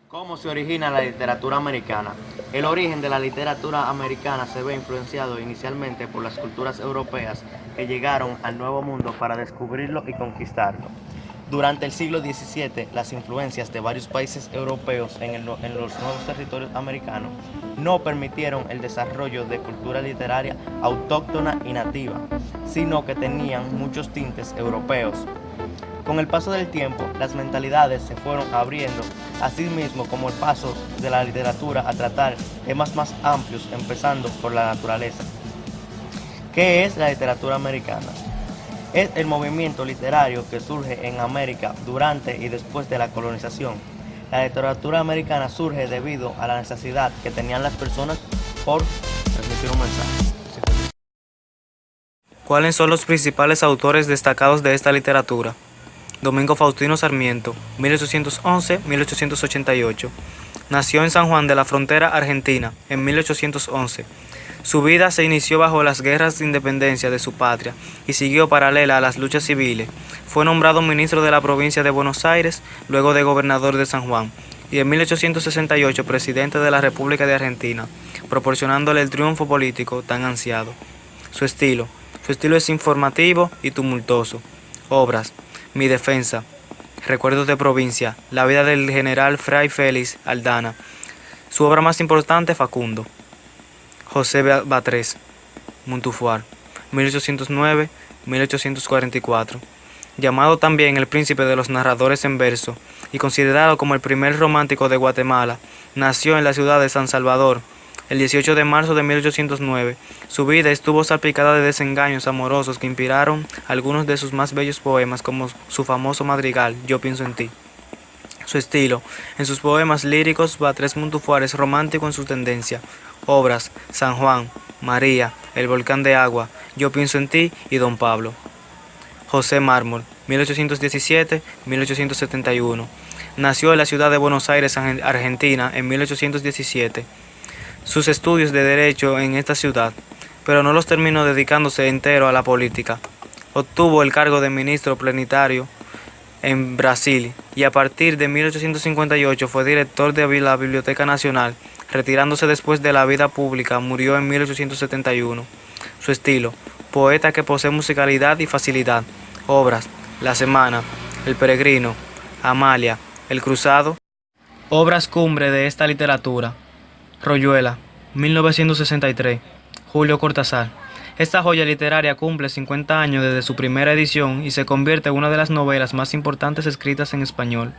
¿Cómo se origina la literatura americana? El origen de la literatura americana se ve influenciado inicialmente por las culturas europeas que llegaron al Nuevo Mundo para descubrirlo y conquistarlo. Durante el siglo XVII, las influencias de varios países europeos en los nuevos territorios americanos no permitieron el desarrollo de cultura literaria autóctona y nativa, sino que tenían muchos tintes europeos. Con el paso del tiempo, las mentalidades se fueron abriendo, así mismo como el paso de la literatura a tratar temas más amplios, empezando por la naturaleza. ¿Qué es la literatura americana? Es el movimiento literario que surge en América durante y después de la colonización. La literatura americana surge debido a la necesidad que tenían las personas por transmitir un mensaje. ¿Cuáles son los principales autores destacados de esta literatura? Domingo Faustino Sarmiento, 1811-1888. Nació en San Juan de la Frontera, Argentina, en 1811. Su vida se inició bajo las guerras de independencia de su patria y siguió paralela a las luchas civiles. Fue nombrado ministro de la provincia de Buenos Aires, luego de gobernador de San Juan, y en 1868 presidente de la República de Argentina, proporcionándole el triunfo político tan ansiado. Su estilo es informativo y tumultuoso. Obras: Mi defensa, Recuerdos de provincia, La vida del general Fray Félix Aldana. Su obra más importante, Facundo. José Batres Montufar, 1809-1844. Llamado también el príncipe de los narradores en verso y considerado como el primer romántico de Guatemala, nació en la ciudad de San Salvador el 18 de marzo de 1809. Su vida estuvo salpicada de desengaños amorosos que inspiraron algunos de sus más bellos poemas, como su famoso madrigal Yo pienso en ti. Su estilo: en sus poemas líricos, Batres Montufar es romántico en su tendencia. Obras: San Juan, María, El volcán de agua, Yo pienso en ti y Don Pablo. José Mármol, 1817-1871. Nació en la ciudad de Buenos Aires, Argentina, en 1817. Sus estudios de Derecho en esta ciudad, pero no los terminó dedicándose entero a la política. Obtuvo el cargo de ministro plenitario en Brasil y a partir de 1858 fue director de la Biblioteca Nacional. Retirándose después de la vida pública, murió en 1871. Su estilo: poeta que posee musicalidad y facilidad. Obras: La Semana, El Peregrino, Amalia, El Cruzado. Obras cumbre de esta literatura: Royuela, 1963, Julio Cortázar. Esta joya literaria cumple 50 años desde su primera edición y se convierte en una de las novelas más importantes escritas en español.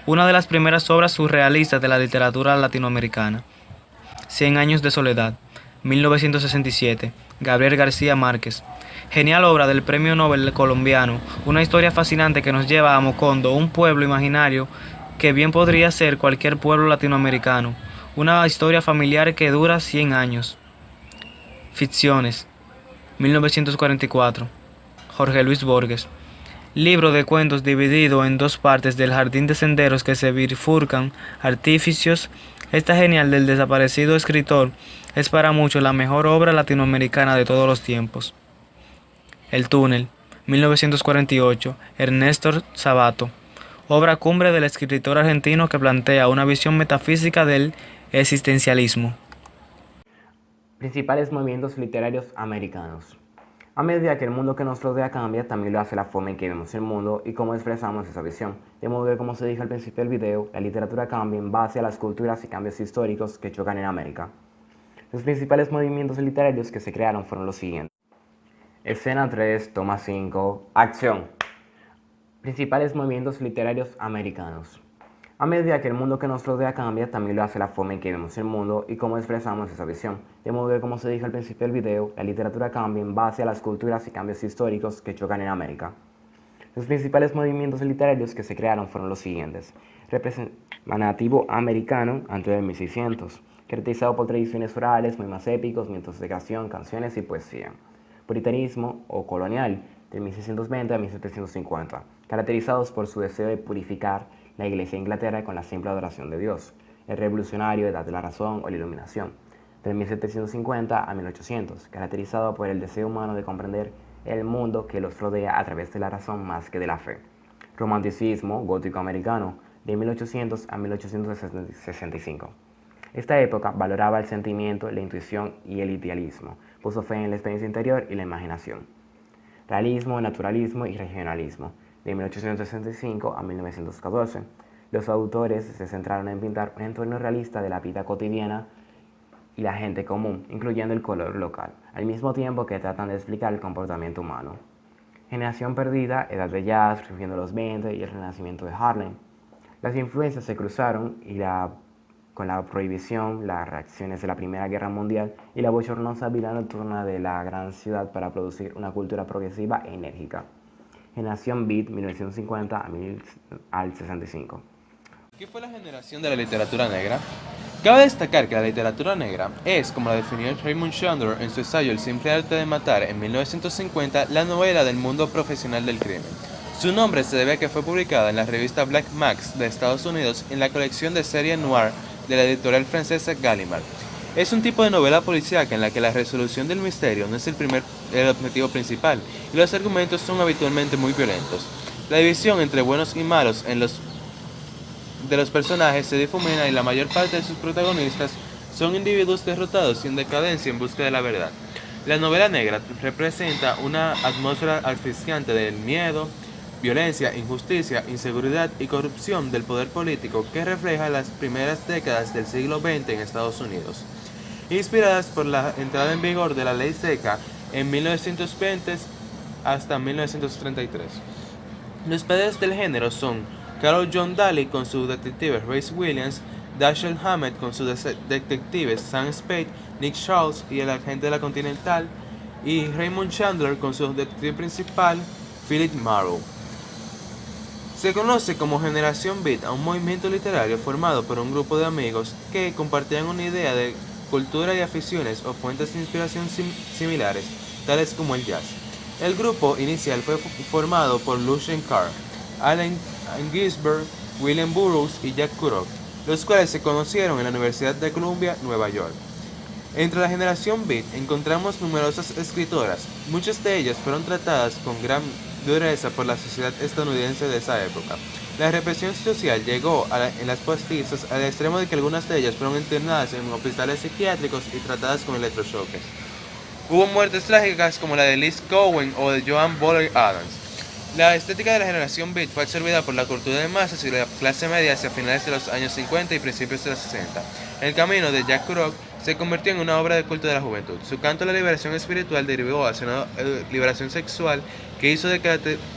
Una de las primeras obras surrealistas de la literatura latinoamericana. 100 años de soledad, 1967, Gabriel García Márquez. Genial obra del Premio Nobel colombiano, una historia fascinante que nos lleva a Mocondo, un pueblo imaginario que bien podría ser cualquier pueblo latinoamericano. Una historia familiar que dura 100 años. Ficciones, 1944, Jorge Luis Borges. Libro de cuentos dividido en dos partes del jardín de senderos que se bifurcan, artificios. Esta genial del desaparecido escritor es para muchos la mejor obra latinoamericana de todos los tiempos. El túnel, 1948, Ernesto Sabato. Obra cumbre del escritor argentino que plantea una visión metafísica del existencialismo. Principales movimientos literarios americanos. A medida que el mundo que nos rodea cambia, también lo hace la forma en que vemos el mundo y cómo expresamos esa visión. De modo que, como se dijo al principio del video, la literatura cambia en base a las culturas y cambios históricos que chocan en América. Los principales movimientos literarios que se crearon fueron los siguientes. Escena 3, toma 5, acción. Principales movimientos literarios americanos. A medida que el mundo que nos rodea cambia, también lo hace la forma en que vemos el mundo y cómo expresamos esa visión. De modo que, como se dijo al principio del video, la literatura cambia en base a las culturas y cambios históricos que chocan en América. Los principales movimientos literarios que se crearon fueron los siguientes. Representativo americano, antes de 1600, caracterizado por tradiciones orales, poemas épicos, mitos de creación, canciones y poesía. Puritanismo o colonial, de 1620 a 1750, caracterizados por su deseo de purificar la Iglesia de Inglaterra con la simple adoración de Dios. El revolucionario, Edad de la Razón o la Iluminación, de 1750 a 1800, caracterizado por el deseo humano de comprender el mundo que los rodea a través de la razón más que de la fe. Romanticismo gótico americano, de 1800 a 1865. Esta época valoraba el sentimiento, la intuición y el idealismo, puso fe en la experiencia interior y la imaginación. Realismo, naturalismo y regionalismo, de 1865 a 1914. Los autores se centraron en pintar un entorno realista de la vida cotidiana y la gente común, incluyendo el color local, al mismo tiempo que tratan de explicar el comportamiento humano. Generación perdida, edad de jazz, surgiendo los 20 y el renacimiento de Harlem. Las influencias se cruzaron con la prohibición, las reacciones de la Primera Guerra Mundial y la bochornosa vida nocturna de la gran ciudad para producir una cultura progresiva e enérgica. Generación Beat, 1950 al 65. ¿Qué fue la generación de la literatura negra? Cabe destacar que la literatura negra es, como la definió Raymond Chandler en su ensayo El simple arte de matar en 1950, la novela del mundo profesional del crimen. Su nombre se debe a que fue publicada en la revista Black Max de Estados Unidos en la colección de serie noir de la editorial francesa Gallimard. Es un tipo de novela policíaca en la que la resolución del misterio no es el objetivo principal y los argumentos son habitualmente muy violentos. La división entre buenos y malos de los personajes se difumina y la mayor parte de sus protagonistas son individuos derrotados y en decadencia en busca de la verdad. La novela negra representa una atmósfera asfixiante del miedo, violencia, injusticia, inseguridad y corrupción del poder político que refleja las primeras décadas del siglo XX en Estados Unidos, inspiradas por la entrada en vigor de la ley seca en 1920 hasta 1933. Los padres del género son Carol John Daly con su detective Race Williams, Dashiell Hammett con sus detectives Sam Spade, Nick Charles y el agente de la Continental, y Raymond Chandler con su detective principal Philip Marlowe. Se conoce como Generación Beat a un movimiento literario formado por un grupo de amigos que compartían una idea de cultura y aficiones o fuentes de inspiración similares, tales como el jazz. El grupo inicial fue formado por Lucien Carr, Allen Ginsberg, William Burroughs y Jack Kerouac, los cuales se conocieron en la Universidad de Columbia, Nueva York. Entre la generación Beat encontramos numerosas escritoras, muchas de ellas fueron tratadas con gran dureza por la sociedad estadounidense de esa época. La represión social llegó en las postizas al extremo de que algunas de ellas fueron internadas en hospitales psiquiátricos y tratadas con electrochoques. Hubo muertes trágicas como la de Liz Cohen o de Joan Boller Adams. La estética de la generación Beat fue absorbida por la cultura de masas y la clase media hacia finales de los años 50 y principios de los 60. El camino de Jack Kerouac se convirtió en una obra de culto de la juventud. Su canto a la liberación espiritual derivó hacia una liberación sexual que hizo de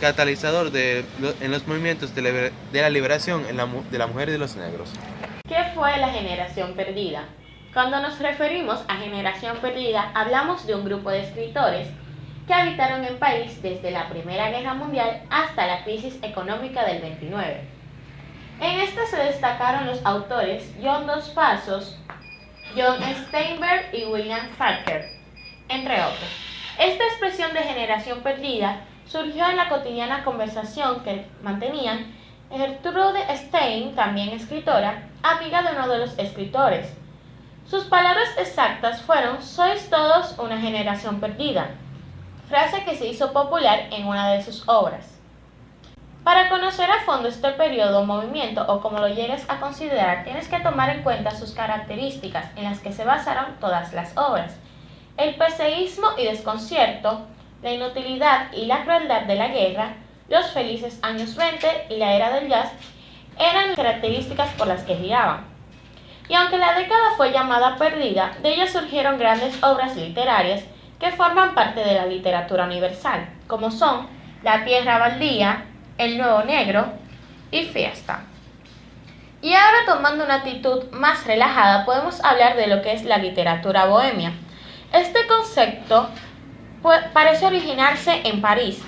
catalizador en los movimientos de la liberación de la mujer y de los negros. ¿Qué fue la generación perdida? Cuando nos referimos a generación perdida, hablamos de un grupo de escritores que habitaron el país desde la Primera Guerra Mundial hasta la crisis económica del 29. En esta se destacaron los autores John Dos Passos, John Steinbeck y William Faulkner, entre otros. Esta expresión de generación perdida surgió en la cotidiana conversación que mantenían Gertrude Stein, también escritora, amiga de uno de los escritores. Sus palabras exactas fueron: "Sois todos una generación perdida", frase que se hizo popular en una de sus obras. Para conocer a fondo este periodo o movimiento, o como lo llegues a considerar, tienes que tomar en cuenta sus características en las que se basaron todas las obras. El peseísmo y desconcierto, la inutilidad y la crueldad de la guerra, los felices años 20 y la era del jazz eran las características por las que giraban. Y aunque la década fue llamada perdida, de ella surgieron grandes obras literarias que forman parte de la literatura universal, como son La tierra baldía, El nuevo negro y Fiesta. Y ahora, tomando una actitud más relajada, podemos hablar de lo que es la literatura bohemia. Este concepto parece originarse en París,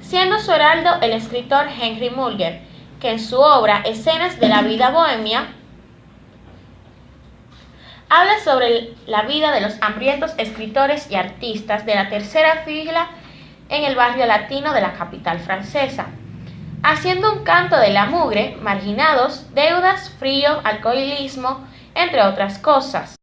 siendo su heraldo el escritor Henry Murger, que en su obra Escenas de la vida bohemia habla sobre la vida de los hambrientos escritores y artistas de la tercera fila en el barrio latino de la capital francesa, haciendo un canto de la mugre, marginados, deudas, frío, alcoholismo, entre otras cosas.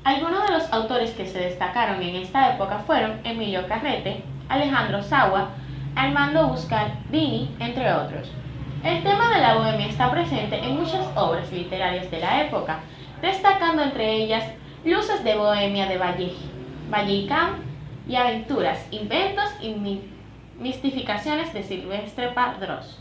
Algunos de los autores que se destacaron en esta época fueron Emilio Carrete, Alejandro Sawa, Armando Buscardini, entre otros. El tema de la bohemia está presente en muchas obras literarias de la época, destacando entre ellas Luces de Bohemia de Vallecán y Aventuras, Inventos y Mistificaciones de Silvestre Padrós.